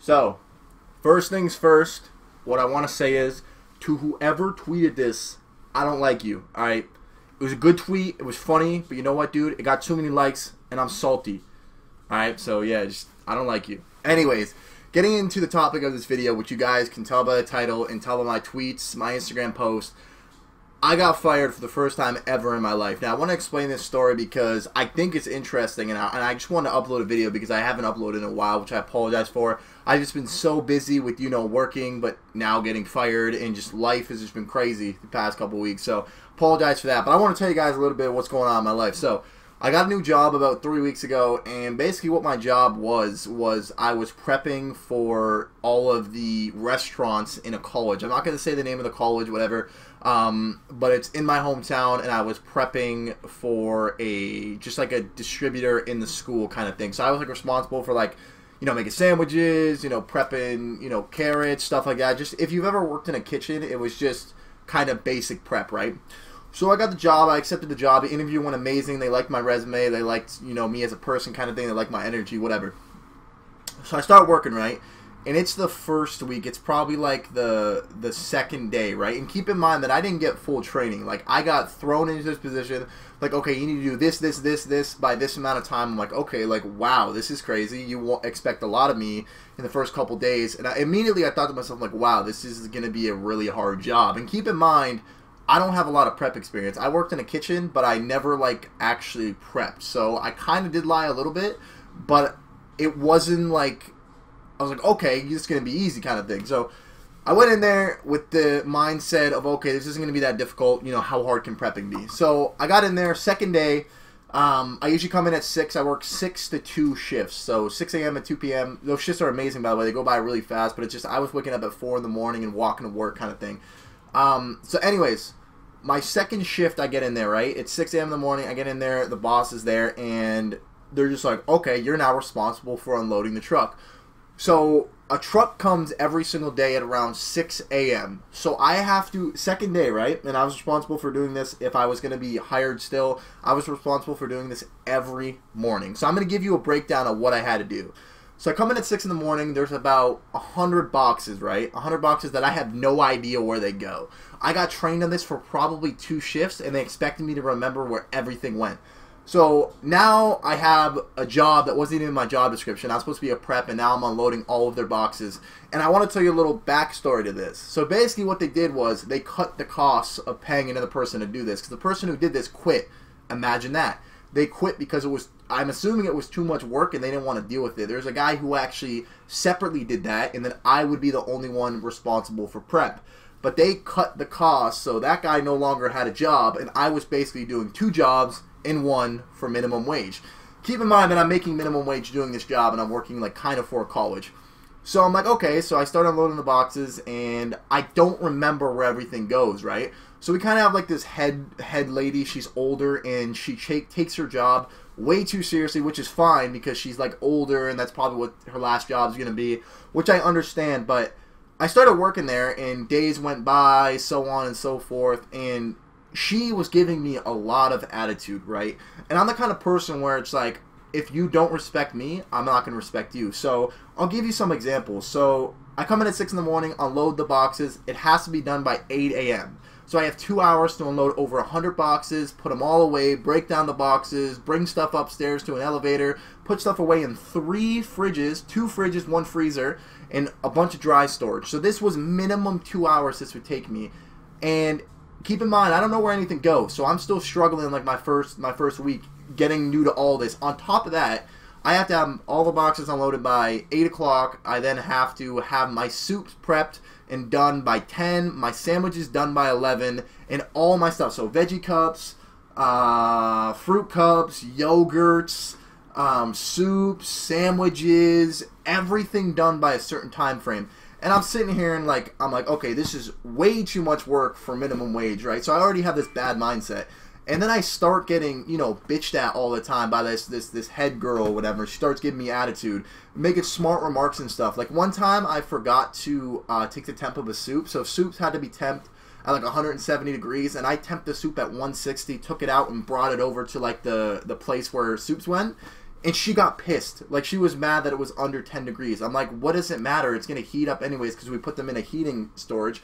So, first things first, what I want to say is, to whoever tweeted this, I don't like you, alright? It was a good tweet, it was funny, but you know what, dude? It got too many likes, and I'm salty. Alright, so yeah, I don't like you. Anyways, getting into the topic of this video, which you guys can tell by the title and tell by my tweets, my Instagram post, I got fired for the first time ever in my life. Now, I want to explain this story because I think it's interesting, and I just want to upload a video because I haven't uploaded in a while, which I apologize for. I've just been so busy with, working, but now getting fired, and just life has just been crazy the past couple weeks, so apologize for that. But I want to tell you guys a little bit of what's going on in my life. So, I got a new job about 3 weeks ago, and basically what my job was I was prepping for all of the restaurants in a college. I'm not going to say the name of the college, whatever, but it's in my hometown, and I was prepping for just like a distributor in the school kind of thing. So I was like responsible for making sandwiches, prepping, carrots, stuff like that. Just if you've ever worked in a kitchen, it was just kind of basic prep, right? So I got the job, I accepted the job, the interview went amazing, they liked my resume, they liked, me as a person kind of thing, they liked my energy, whatever. So I start working, right? And it's the first week, it's probably like the second day, right? And keep in mind that I didn't get full training. Like, I got thrown into this position, like, okay, you need to do this by this amount of time. I'm like, okay, like, wow, this is crazy. You won't expect a lot of me in the first couple days. And immediately I thought to myself, like, wow, this is going to be a really hard job. And keep in mind, I don't have a lot of prep experience. I worked in a kitchen, but I never, actually prepped. So I kind of did lie a little bit, but it wasn't like, I was like, okay, this is going to be easy kind of thing. So I went in there with the mindset of, okay, this isn't going to be that difficult. How hard can prepping be? So I got in there, second day. I usually come in at 6. I work 6 to 2 shifts. So 6 a.m. and 2 p.m. Those shifts are amazing, by the way. They go by really fast, but it's just I was waking up at 4 in the morning and walking to work kind of thing. So anyways, my second shift, I get in there, right? It's 6 a.m. in the morning. I get in there. The boss is there, and they're just like, okay, you're now responsible for unloading the truck. So a truck comes every single day at around 6 a.m. So I have to, second day, right? And I was responsible for doing this. If I was going to be hired still, I was responsible for doing this every morning. So I'm going to give you a breakdown of what I had to do. So I come in at 6 in the morning, there's about 100 boxes, right? 100 boxes that I have no idea where they go. I got trained on this for probably 2 shifts, and they expected me to remember where everything went. So now I have a job that wasn't even in my job description. I was supposed to be a prep, and now I'm unloading all of their boxes. And I want to tell you a little backstory to this. So basically what they did was they cut the costs of paying another person to do this, because the person who did this quit. Imagine that. They quit because it was, I'm assuming it was too much work and they didn't want to deal with it. There's a guy who actually separately did that, and then I would be the only one responsible for prep. But they cut the cost, so that guy no longer had a job, and I was basically doing 2 jobs in one for minimum wage. Keep in mind that I'm making minimum wage doing this job, and I'm working kind of for a college. So I'm like, okay, so I start unloading the boxes, and I don't remember where everything goes, right? So we kind of have this head lady. She's older, and she takes her job way too seriously, which is fine because she's older, and that's probably what her last job is going to be, which I understand. But I started working there, and days went by, so on and so forth, and she was giving me a lot of attitude, right? And I'm the kind of person where it's like, if you don't respect me, I'm not going to respect you. So I'll give you some examples. So I come in at 6 in the morning, unload the boxes. It has to be done by 8 a.m. So I have 2 hours to unload over 100 boxes, put them all away, break down the boxes, bring stuff upstairs to an elevator, put stuff away in 3 fridges, 2 fridges, 1 freezer, and a bunch of dry storage. So this was minimum 2 hours this would take me. And keep in mind, I don't know where anything goes, so I'm still struggling my first week getting new to all this. On top of that, I have to have all the boxes unloaded by 8 o'clock. I then have to have my soups prepped and done by 10, my sandwiches done by 11, and all my stuff. So veggie cups, fruit cups, yogurts, soups, sandwiches, everything done by a certain time frame. And I'm sitting here and I'm like, okay, this is way too much work for minimum wage, right? So I already have this bad mindset. And then I start getting, bitched at all the time by this head girl or whatever. She starts giving me attitude, making smart remarks and stuff. Like one time I forgot to take the temp of a soup. So soups had to be temped at 170 degrees, and I temped the soup at 160, took it out and brought it over to the place where soups went. And she got pissed. Like, she was mad that it was under 10 degrees. I'm like, what does it matter? It's going to heat up anyways because we put them in a heating storage.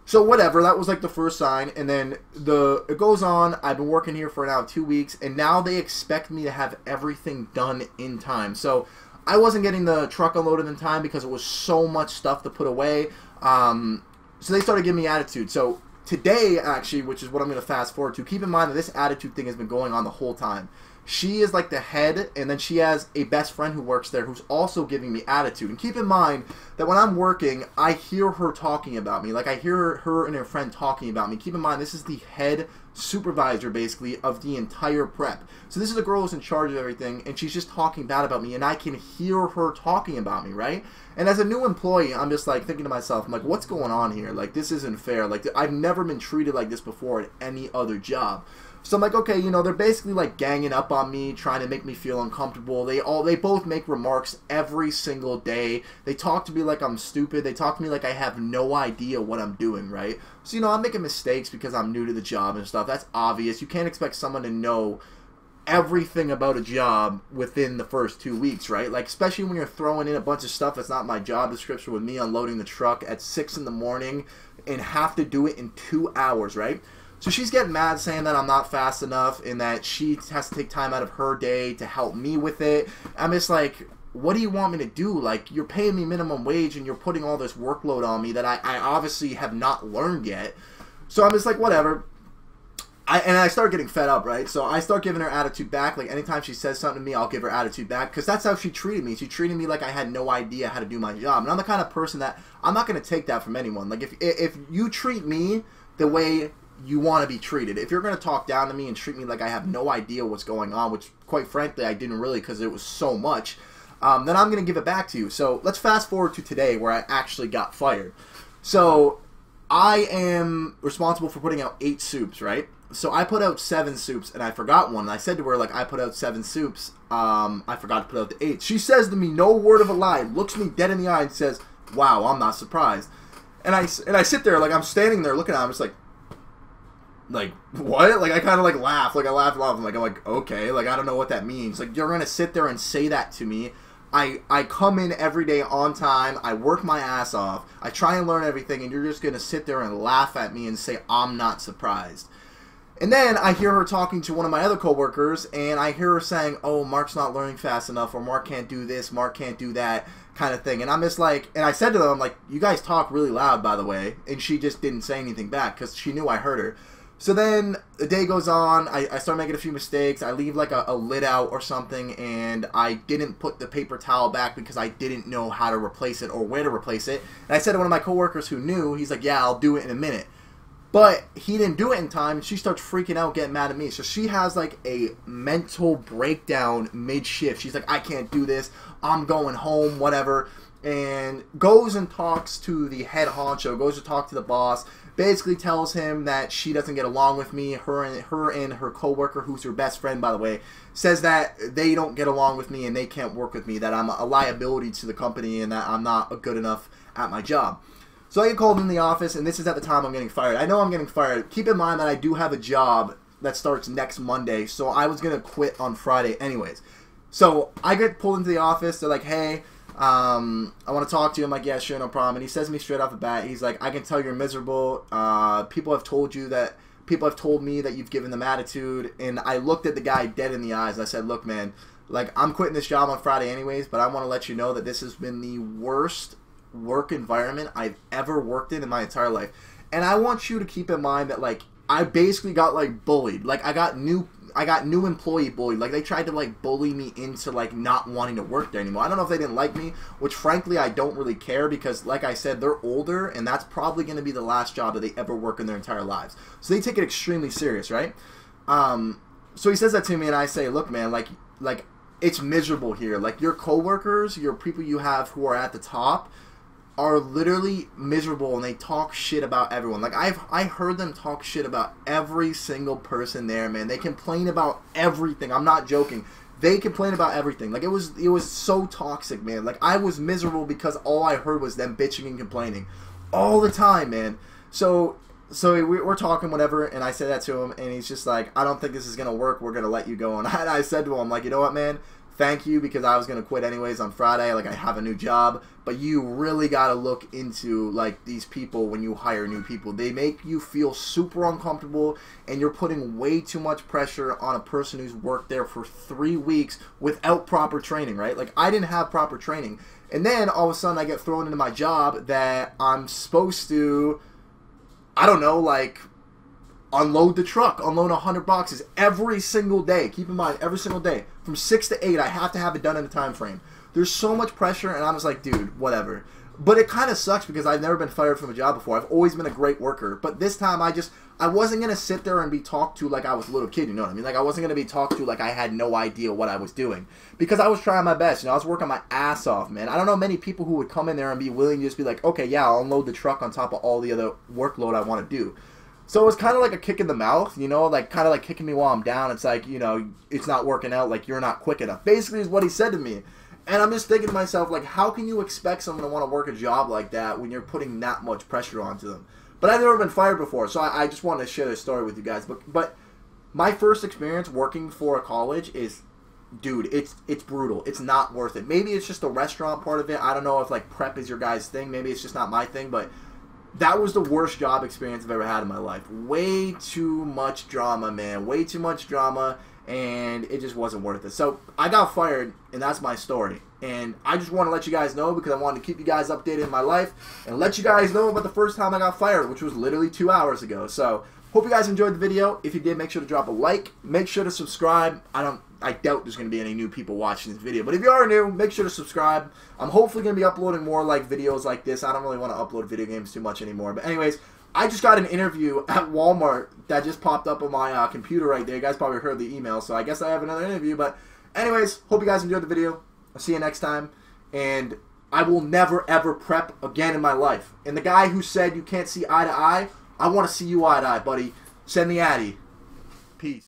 So whatever, that was like the first sign. And then it goes on. I've been working here for now 2 weeks. And now they expect me to have everything done in time. So I wasn't getting the truck unloaded in time because it was so much stuff to put away. So they started giving me attitude. So today, actually, which is what I'm going to fast forward to, keep in mind that this attitude thing has been going on the whole time. She is like the head, and then she has a best friend who works there who's also giving me attitude. And keep in mind that when I'm working, I hear her talking about me. Like, I hear her and her friend talking about me. Keep in mind, this is the head supervisor, basically, of the entire prep. So this is a girl who's in charge of everything, and she's just talking bad about me, and I can hear her talking about me, right? And as a new employee, I'm just, like, thinking to myself, I'm like, what's going on here? Like, this isn't fair. Like, I've never been treated like this before at any other job. So I'm like, okay, you know, they're basically like ganging up on me, trying to make me feel uncomfortable. They both make remarks every single day. They talk to me like I'm stupid. They talk to me like I have no idea what I'm doing, right? So, you know, I'm making mistakes because I'm new to the job and stuff. That's obvious. You can't expect someone to know everything about a job within the first 2 weeks, right? Like, especially when you're throwing in a bunch of stuff that's not my job description, with me unloading the truck at 6 in the morning and have to do it in 2 hours, right? So she's getting mad, saying that I'm not fast enough and that she has to take time out of her day to help me with it. I'm just like, what do you want me to do? Like, you're paying me minimum wage and you're putting all this workload on me that I obviously have not learned yet. So I'm just like, whatever. And I start getting fed up, right? So I start giving her attitude back. Like, anytime she says something to me, I'll give her attitude back. Because that's how she treated me. She treated me like I had no idea how to do my job. And I'm the kind of person that I'm not going to take that from anyone. Like, if you treat me the way you want to be treated. If you're going to talk down to me and treat me like I have no idea what's going on, which quite frankly I didn't really because it was so much, then I'm going to give it back to you. So let's fast forward to today where I actually got fired. So I am responsible for putting out 8 soups, right? So I put out 7 soups and I forgot one. And I said to her, like, I put out 7 soups. I forgot to put out the 8th. She says to me, no word of a lie, looks me dead in the eye and says, wow, I'm not surprised. And I sit there, like, I'm standing there looking at her, I'm just like, what? Like, I kind of, like, laugh. Like, I laugh. I'm like, okay. Like, I don't know what that means. Like, you're going to sit there and say that to me. I come in every day on time. I work my ass off. I try and learn everything, and you're just going to sit there and laugh at me and say, I'm not surprised. And then I hear her talking to one of my other coworkers, and I hear her saying, oh, Mark's not learning fast enough, or Mark can't do this, Mark can't do that, kind of thing. And I'm just like, and I said to them, like, you guys talk really loud, by the way. And she just didn't say anything back because she knew I heard her. So then the day goes on, I start making a few mistakes, I leave like a lid out or something, and I didn't put the paper towel back because I didn't know how to replace it or where to replace it. And I said to one of my coworkers who knew, he's like, yeah, I'll do it in a minute. But he didn't do it in time, and she starts freaking out, getting mad at me. So she has like a mental breakdown mid-shift. She's like, I can't do this, I'm going home, whatever. And goes and talks to the head honcho, goes to talk to the boss, basically tells him that she doesn't get along with me. Her and her coworker, who's her best friend, by the way, says that they don't get along with me and they can't work with me, that I'm a liability to the company and that I'm not good enough at my job. So I get called in the office, and this is at the time I'm getting fired. I know I'm getting fired. Keep in mind that I do have a job that starts next Monday, so I was going to quit on Friday anyways. So I get pulled into the office. They're like, hey, I want to talk to you. I'm like, yeah, sure, no problem. And he says to me straight off the bat, he's like, I can tell you're miserable. People have told me that you've given them attitude. And I looked at the guy dead in the eyes. And I said, look, man, like, I'm quitting this job on Friday anyways, but I want to let you know that this has been the worst work environment I've ever worked in my entire life. And I want you to keep in mind that, like, I basically got, like, bullied. Like, I got new employee bullied. Like, they tried to, like, bully me into, like, not wanting to work there anymore. I don't know if they didn't like me, which frankly I don't really care because, like I said, they're older and that's probably going to be the last job that they ever work in their entire lives. So they take it extremely serious, right? So he says that to me and I say, look, man, like it's miserable here. Like, your coworkers, your people you have who are at the top are literally miserable and they talk shit about everyone. Like, I heard them talk shit about every single person there, man. They complain about everything. I'm not joking. They complain about everything. Like, it was so toxic, man. Like, I was miserable because all I heard was them bitching and complaining all the time, man. So we're talking, whatever, and I said that to him, and he's just like, I don't think this is going to work. We're going to let you go. And I said to him, like, you know what, man? thank you because I was going to quit anyways on Friday. Like, I have a new job. But you really got to look into, like, these people when you hire new people. They make you feel super uncomfortable, and you're putting way too much pressure on a person who's worked there for 3 weeks without proper training, right? Like, I didn't have proper training. And then all of a sudden I get thrown into my job that I'm supposed to, I don't know, like, unload the truck, unload 100 boxes every single day. Keep in mind, every single day. From 6 to 8, I have to have it done in a time frame. There's so much pressure, and I'm just like, dude, whatever. But it kind of sucks because I've never been fired from a job before. I've always been a great worker. But this time, I wasn't going to sit there and be talked to like I was a little kid, you know what I mean? Like, I wasn't going to be talked to like I had no idea what I was doing. Because I was trying my best, you know, I was working my ass off, man. I don't know many people who would come in there and be willing to just be like, okay, yeah, I'll unload the truck on top of all the other workload I want to do. So it was kind of like a kick in the mouth, you know, like kind of like kicking me while I'm down. It's like, you know, it's not working out, like you're not quick enough. Basically is what he said to me. And I'm just thinking to myself, like, how can you expect someone to want to work a job like that when you're putting that much pressure onto them? But I've never been fired before, so I just wanted to share this story with you guys. But my first experience working for a college is, dude, it's brutal. It's not worth it. Maybe it's just the restaurant part of it. I don't know if, like, prep is your guys' thing. Maybe it's just not my thing, but that was the worst job experience I've ever had in my life. Way too much drama, man. Way too much drama. And it just wasn't worth it. So I got fired, and that's my story. And I just want to let you guys know because I wanted to keep you guys updated in my life and let you guys know about the first time I got fired, which was literally 2 hours ago. So hope you guys enjoyed the video. If you did, make sure to drop a like. Make sure to subscribe. I doubt there's going to be any new people watching this video. But if you are new, make sure to subscribe. I'm hopefully going to be uploading more like videos like this. I don't really want to upload video games too much anymore. But anyways, I just got an interview at Walmart that just popped up on my computer right there. You guys probably heard the email, so I guess I have another interview. But anyways, hope you guys enjoyed the video. I'll see you next time. And I will never, ever prep again in my life. And the guy who said you can't see eye to eye, I want to see you eye to eye, buddy. Send the Addy. Peace.